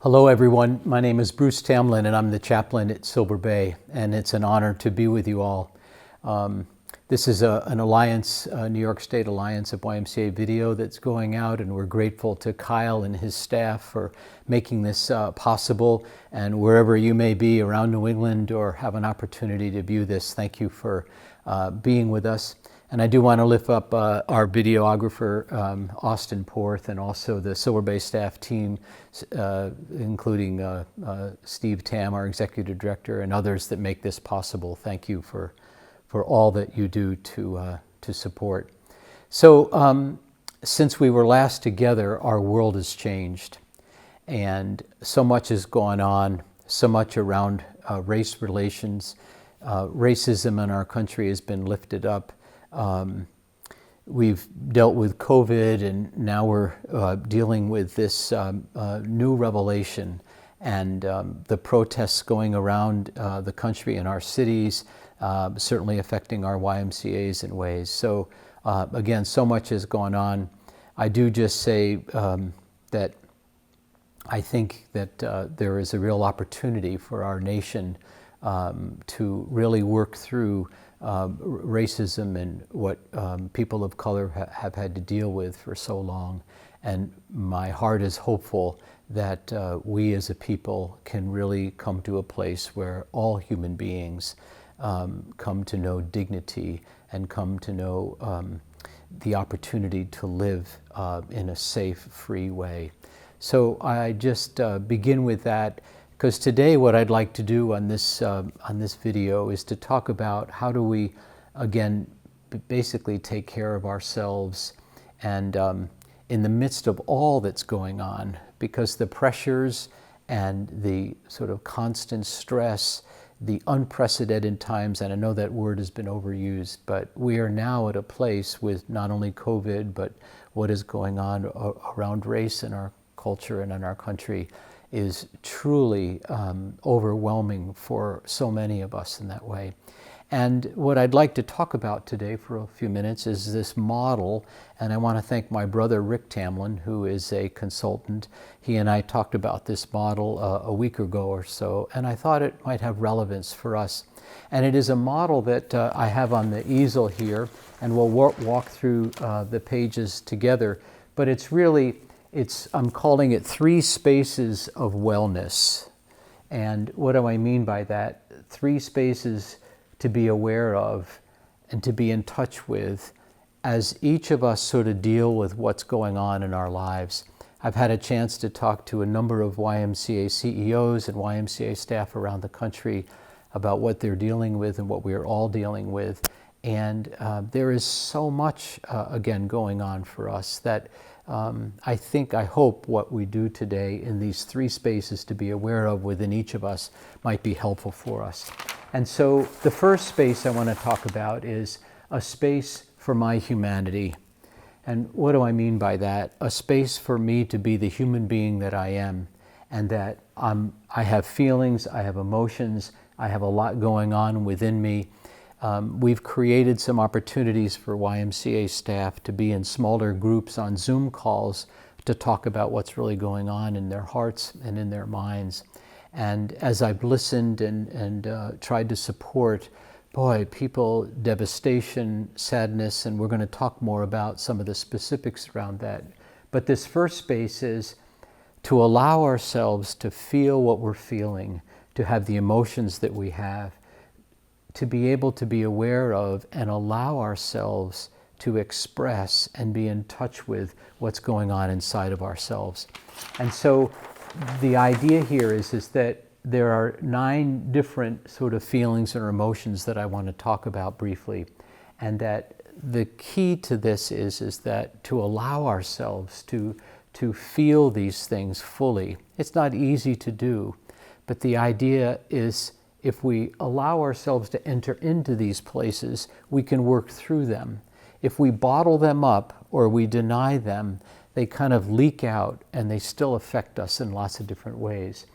Hello everyone, my name is Bruce Tamlin and I'm the chaplain at Silver Bay, and it's an honor to be with you all. This is an Alliance, New York State Alliance of YMCA video that's going out, and we're grateful to Kyle and his staff for making this possible. And wherever you may be around New England or have an opportunity to view this, thank you for being with us. And I do want to lift up our videographer, Austin Porth, and also the Silver Bay staff team, including Steve Tam, our executive director, and others that make this possible. Thank you for all that you do to support. So since we were last together, our world has changed, and so much has gone on, so much around race relations. Racism in our country has been lifted up. We've dealt with COVID, and now we're dealing with this new revelation, and the protests going around the country and our cities, certainly affecting our YMCAs in ways. So again, so much has gone on. I do just say that I think that there is a real opportunity for our nation to really work through racism and what people of color have had to deal with for so long. And my heart is hopeful that we as a people can really come to a place where all human beings come to know dignity and come to know the opportunity to live in a safe, free way. So I just begin with that, because today what I'd like to do on this video is to talk about how do we, again, basically take care of ourselves, and in the midst of all that's going on, because the pressures and the sort of constant stress, the unprecedented times, and I know that word has been overused, but we are now at a place with not only COVID, but what is going on around race in our culture and in our country is truly overwhelming for so many of us in that way. And what I'd like to talk about today for a few minutes is this model, and I want to thank my brother Rick Tamlin, who is a consultant. He and I talked about this model a week ago or so, and I thought it might have relevance for us. And it is a model that I have on the easel here, and we'll walk through the pages together, but it's really, I'm calling it 3 spaces of wellness. And what do I mean by that? 3 spaces to be aware of and to be in touch with as each of us sort of deal with what's going on in our lives. I've had a chance to talk to a number of YMCA CEOs and YMCA staff around the country about what they're dealing with and what we're all dealing with. And there is so much, again, going on for us that I hope what we do today in these 3 spaces to be aware of within each of us might be helpful for us. And so the first space I want to talk about is a space for my humanity. And what do I mean by that? A space for me to be the human being that I am, and that I have feelings, I have emotions, I have a lot going on within me. We've created some opportunities for YMCA staff to be in smaller groups on Zoom calls to talk about what's really going on in their hearts and in their minds. And as I've listened and tried to support, boy, people, devastation, sadness, and we're going to talk more about some of the specifics around that. But this first space is to allow ourselves to feel what we're feeling, to have the emotions that we have, to be able to be aware of and allow ourselves to express and be in touch with what's going on inside of ourselves. And so the idea here is that there are 9 different sort of feelings or emotions that I want to talk about briefly, and that the key to this is that to allow ourselves to feel these things fully. It's not easy to do, but the idea is if we allow ourselves to enter into these places, we can work through them. If we bottle them up or we deny them, they kind of leak out and they still affect us in lots of different ways.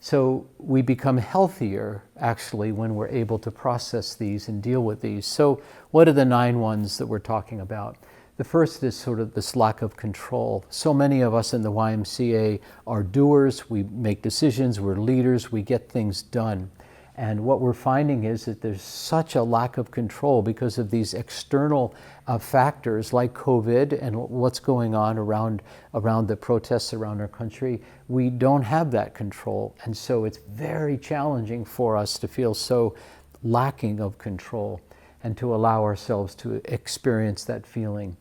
So we become healthier, actually, when we're able to process these and deal with these. So what are the 9 ones that we're talking about? The first is sort of this lack of control. So many of us in the YMCA are doers, we make decisions, we're leaders, we get things done. And what we're finding is that there's such a lack of control because of these external factors like COVID and what's going on around the protests around our country. We don't have that control. And so it's very challenging for us to feel so lacking of control and to allow ourselves to experience that feeling.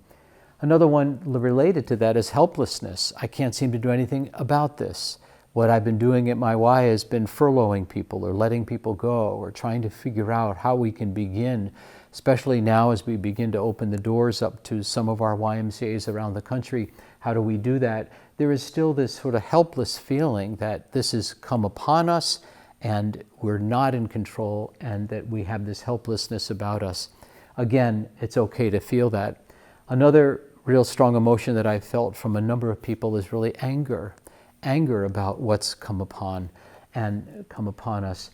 Another one related to that is helplessness. I can't seem to do anything about this. What I've been doing at my Y has been furloughing people or letting people go or trying to figure out how we can begin, especially now as we begin to open the doors up to some of our YMCAs around the country. How do we do that? There is still this sort of helpless feeling that this has come upon us and we're not in control and that we have this helplessness about us. Again, it's okay to feel that. Another real strong emotion that I've felt from a number of people is really anger about what's come upon us.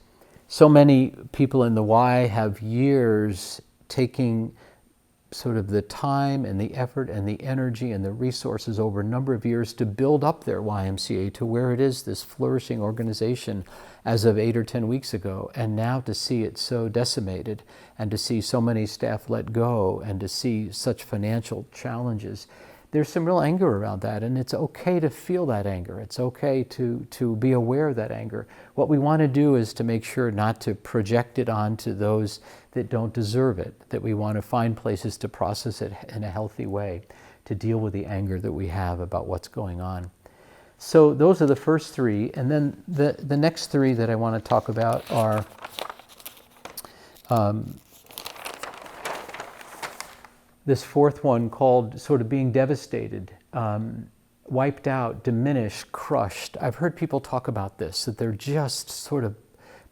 So many people in the Y have years taking sort of the time and the effort and the energy and the resources over a number of years to build up their YMCA to where it is, this flourishing organization as of 8 or 10 weeks ago. And now to see it so decimated and to see so many staff let go and to see such financial challenges, there's some real anger around that, and it's okay to feel that anger. It's okay to be aware of that anger. What we want to do is to make sure not to project it onto those that don't deserve it, that we want to find places to process it in a healthy way, to deal with the anger that we have about what's going on. So those are the first three, and then the next three that I want to talk about are this fourth one called sort of being devastated, wiped out, diminished, crushed. I've heard people talk about this, that they're just sort of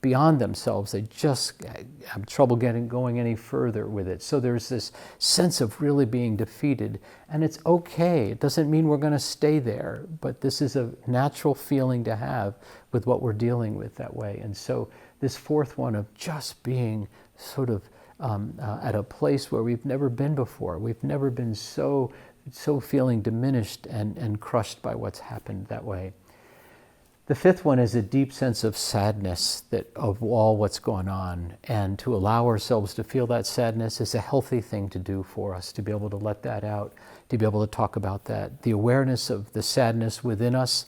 beyond themselves. They just have trouble going any further with it. So there's this sense of really being defeated, and it's okay. It doesn't mean we're going to stay there, but this is a natural feeling to have with what we're dealing with that way. And so this fourth one of just being sort of at a place where we've never been before. We've never been so feeling diminished and crushed by what's happened that way. The fifth one is a deep sense of sadness of all what's going on, and to allow ourselves to feel that sadness is a healthy thing to do for us, to be able to let that out, to be able to talk about that. The awareness of the sadness within us.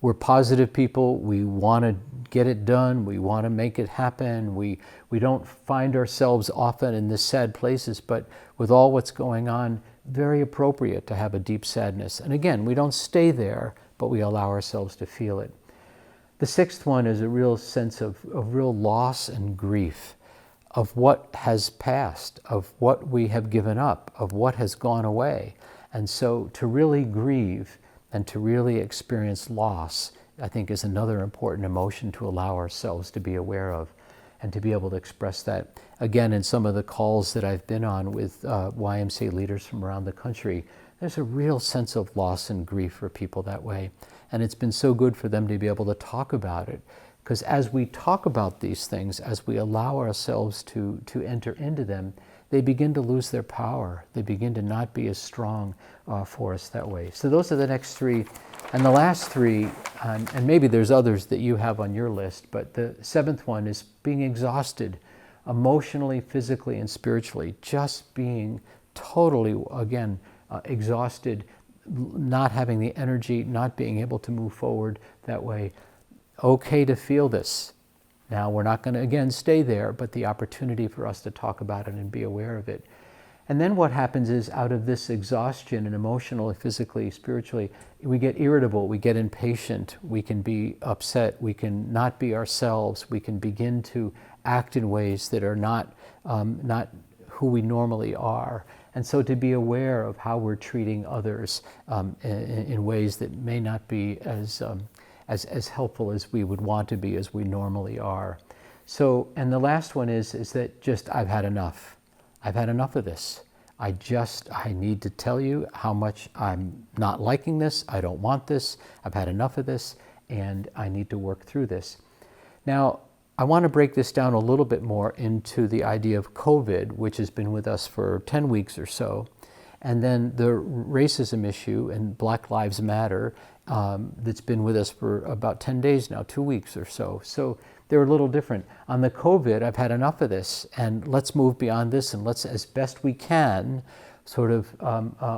We're positive people. We want to get it done. We want to make it happen. We don't find ourselves often in this sad places, but with all what's going on, very appropriate to have a deep sadness. And again, we don't stay there, but we allow ourselves to feel it. The sixth one is a real sense of real loss and grief of what has passed, of what we have given up, of what has gone away. And so to really grieve and to really experience loss, I think, is another important emotion to allow ourselves to be aware of and to be able to express that. Again, in some of the calls that I've been on with YMCA leaders from around the country, there's a real sense of loss and grief for people that way. And it's been so good for them to be able to talk about it. Because as we talk about these things, as we allow ourselves to enter into them, they begin to lose their power. They begin to not be as strong for us that way. So those are the next three. And the last three, and maybe there's others that you have on your list, but the seventh one is being exhausted emotionally, physically, and spiritually. Just being totally, again, exhausted, not having the energy, not being able to move forward that way. Okay to feel this. Now, we're not going to, again, stay there, but the opportunity for us to talk about it and be aware of it. And then what happens is, out of this exhaustion and emotionally, physically, spiritually, we get irritable, we get impatient, we can be upset, we can not be ourselves, we can begin to act in ways that are not who we normally are. And so to be aware of how we're treating others in ways that may not be as helpful as we would want to be, as we normally are. So, and the last one is that just, I've had enough. I've had enough of this. I need to tell you how much I'm not liking this. I don't want this. I've had enough of this, and I need to work through this. Now, I want to break this down a little bit more into the idea of COVID, which has been with us for 10 weeks or so. and then the racism issue and Black Lives Matter that's been with us for about 10 days now, 2 weeks or so. So they're a little different. On the COVID, I've had enough of this, and let's move beyond this, and let's, as best we can, sort of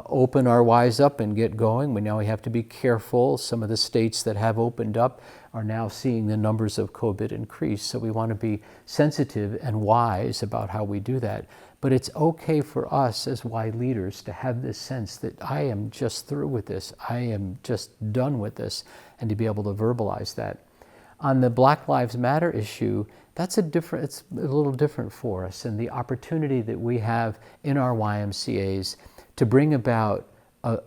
open our Ys up and get going. We have to be careful. Some of the states that have opened up are now seeing the numbers of COVID increase. So we want to be sensitive and wise about how we do that. But it's okay for us as Y leaders to have this sense that I am just through with this. I am just done with this, and to be able to verbalize that. On the Black Lives Matter issue, it's a little different for us, and the opportunity that we have in our YMCAs to bring about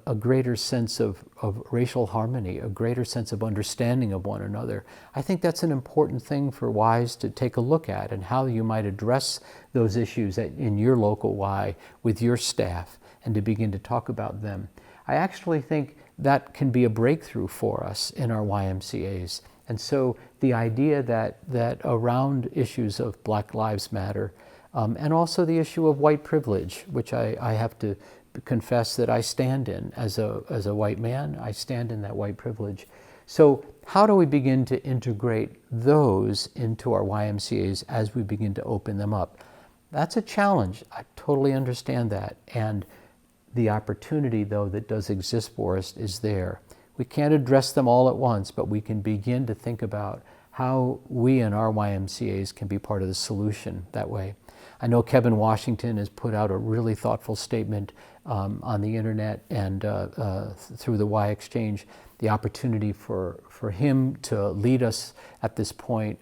a greater sense of racial harmony, a greater sense of understanding of one another. I think that's an important thing for Ys to take a look at, and how you might address those issues in your local Y with your staff, and to begin to talk about them. I actually think that can be a breakthrough for us in our YMCAs. And so the idea that around issues of Black Lives Matter, and also the issue of white privilege, which I have to confess that I stand in as a white man, I stand in that white privilege. So how do we begin to integrate those into our YMCAs as we begin to open them up? That's a challenge. I totally understand that. And the opportunity, though, that does exist for us is there. We can't address them all at once, but we can begin to think about how we in our YMCAs can be part of the solution that way. I know Kevin Washington has put out a really thoughtful statement on the internet and through the Y Exchange. The opportunity for him to lead us at this point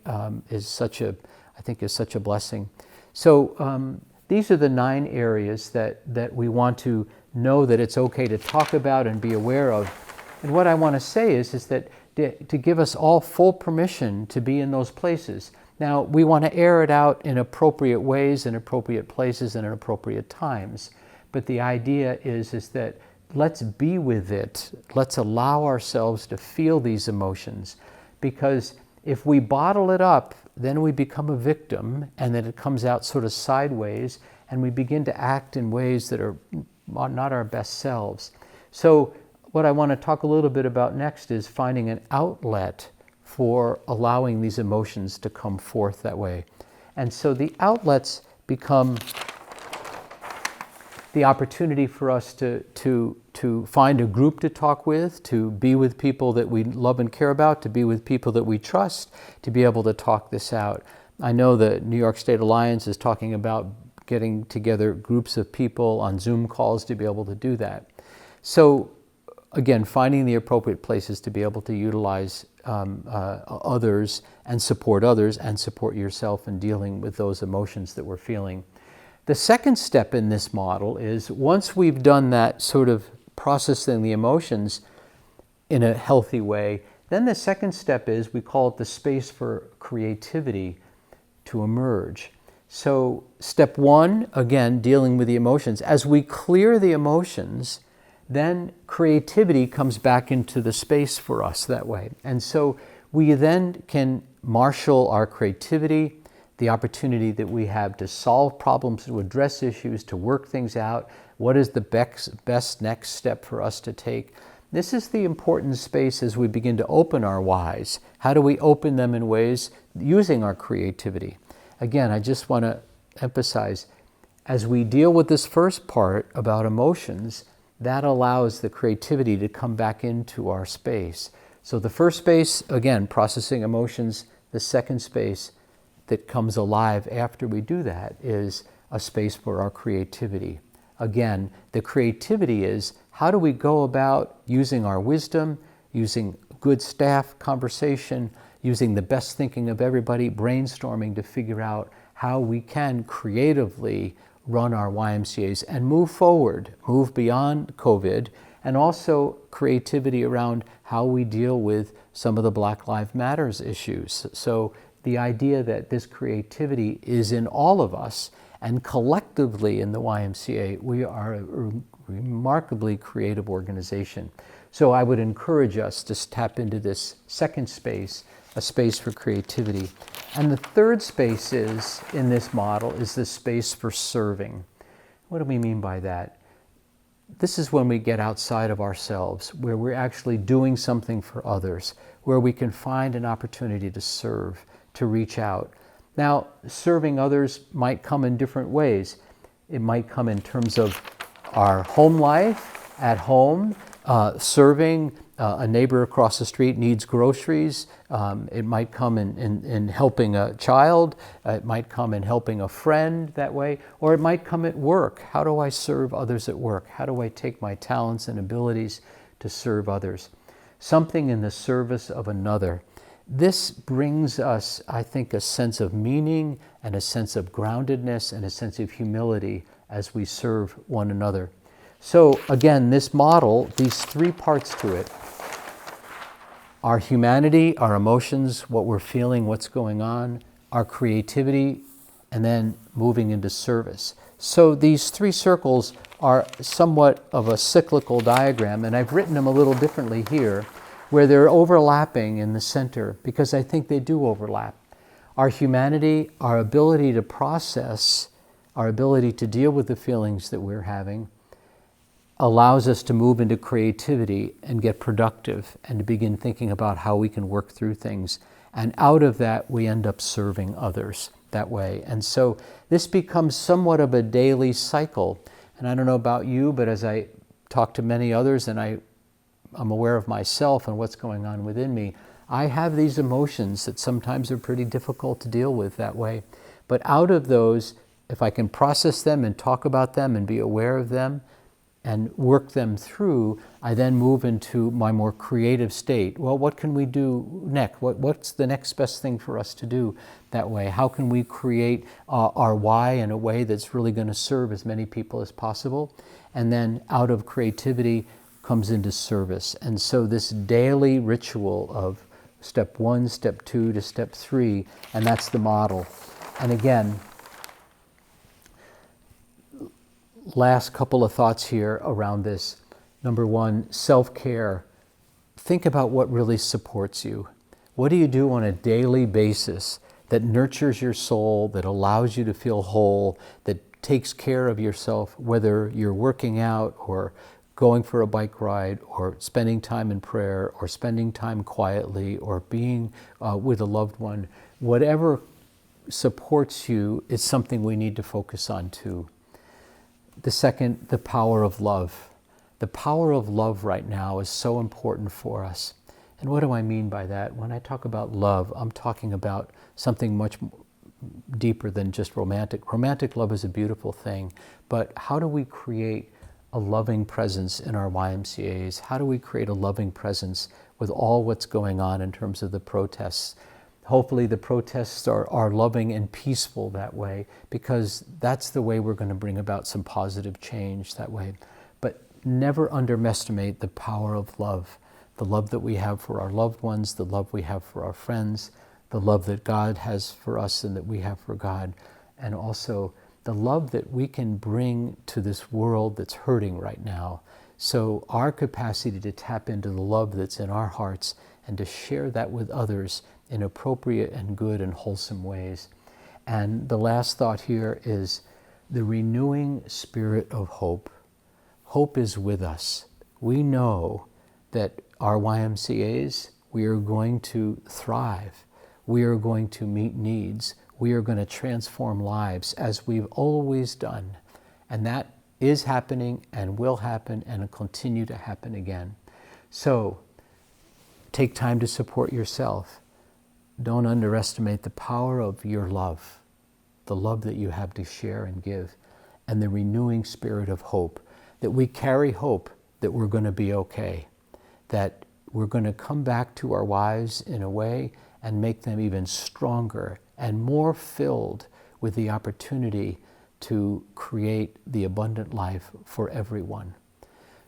is such a blessing. So these are the 9 areas that we want to know that it's okay to talk about and be aware of. And what I want to say is that to give us all full permission to be in those places. Now, we want to air it out in appropriate ways, in appropriate places, and in appropriate times. But the idea is that let's be with it. Let's allow ourselves to feel these emotions. Because if we bottle it up, then we become a victim, and then it comes out sort of sideways, and we begin to act in ways that are not our best selves. So what I want to talk a little bit about next is finding an outlet for allowing these emotions to come forth that way. And so the outlets become the opportunity for us to find a group to talk with, to be with people that we love and care about, to be with people that we trust, to be able to talk this out. I know the New York State Alliance is talking about getting together groups of people on Zoom calls to be able to do that. So again, finding the appropriate places to be able to utilize others and support yourself in dealing with those emotions that we're feeling. The second step in this model is, once we've done that sort of processing the emotions in a healthy way, then the second step is, we call it the space for creativity to emerge. So step 1, again, dealing with the emotions. As we clear the emotions, then creativity comes back into the space for us that way. And so we then can marshal our creativity, the opportunity that we have to solve problems, to address issues, to work things out. What is the best next step for us to take? This is the important space as we begin to open our Ys. How do we open them in ways using our creativity? Again, I just want to emphasize, as we deal with this first part about emotions, that allows the creativity to come back into our space. So the first space, again, processing emotions. The second space that comes alive after we do that is a space for our creativity. Again, the creativity is, how do we go about using our wisdom, using good staff conversation, using the best thinking of everybody, brainstorming to figure out how we can creatively run our YMCAs and move forward, move beyond COVID, and also creativity around how we deal with some of the Black Lives Matter issues. So the idea that this creativity is in all of us, and collectively in the YMCA, we are a remarkably creative organization. So I would encourage us to tap into this second space, a space for creativity. And the third space in this model is the space for serving. What do we mean by that? This is when we get outside of ourselves, where we're actually doing something for others, where we can find an opportunity to serve, to reach out. Now, serving others might come in different ways. It might come in terms of our home life, at home, serving a neighbor across the street needs groceries. It might come in helping a child. It might come in helping a friend that way. Or it might come at work. How do I serve others at work? How do I take my talents and abilities to serve others? Something in the service of another. This brings us, I think, a sense of meaning and a sense of groundedness and a sense of humility as we serve one another. So again, this model, these three parts to it: our humanity, our emotions, what we're feeling, what's going on, our creativity, and then moving into service. So these three circles are somewhat of a cyclical diagram, and I've written them a little differently here, where they're overlapping in the center, because I think they do overlap. Our humanity, our ability to process, our ability to deal with the feelings that we're having, allows us to move into creativity and get productive and to begin thinking about how we can work through things. And out of that, we end up serving others that way. And so this becomes somewhat of a daily cycle. And I don't know about you, but as I talk to many others and I'm aware of myself and what's going on within me, I have these emotions that sometimes are pretty difficult to deal with that way. But out of those, if I can process them and talk about them and be aware of them and work them through, I then move into my more creative state. Well, what can we do next? What's the next best thing for us to do that way? How can we create our why in a way that's really going to serve as many people as possible? And then out of creativity comes into service. And so this daily ritual of step 1, step 2 to step 3, and that's the model. And again, last couple of thoughts here around this. Number 1, self-care. Think about what really supports you. What do you do on a daily basis that nurtures your soul, that allows you to feel whole, that takes care of yourself, whether you're working out or going for a bike ride or spending time in prayer or spending time quietly or being with a loved one. Whatever supports you is something we need to focus on too. The second, the power of love. The power of love right now is so important for us. And what do I mean by that? When I talk about love, I'm talking about something much deeper than just romantic. Romantic love is a beautiful thing, but how do we create a loving presence in our YMCAs? How do we create a loving presence with all what's going on in terms of the protests? Hopefully the protests are loving and peaceful that way, because that's the way we're going to bring about some positive change that way. But never underestimate the power of love, the love that we have for our loved ones, the love we have for our friends, the love that God has for us and that we have for God, and also the love that we can bring to this world that's hurting right now. So our capacity to tap into the love that's in our hearts and to share that with others in appropriate and good and wholesome ways. And the last thought here is the renewing spirit of hope. Hope is with us. We know that our YMCAs, we are going to thrive. We are going to meet needs. We are going to transform lives as we've always done. And that is happening and will happen and will continue to happen again. So take time to support yourself. Don't underestimate the power of your love, the love that you have to share and give, and the renewing spirit of hope, that we carry hope that we're going to be okay, that we're going to come back to our lives in a way and make them even stronger and more filled with the opportunity to create the abundant life for everyone.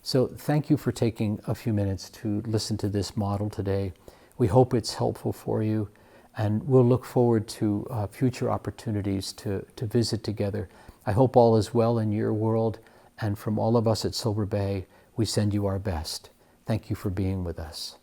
So thank you for taking a few minutes to listen to this model today. We hope it's helpful for you, and we'll look forward to future opportunities to visit together. I hope all is well in your world, and from all of us at Silver Bay, we send you our best. Thank you for being with us.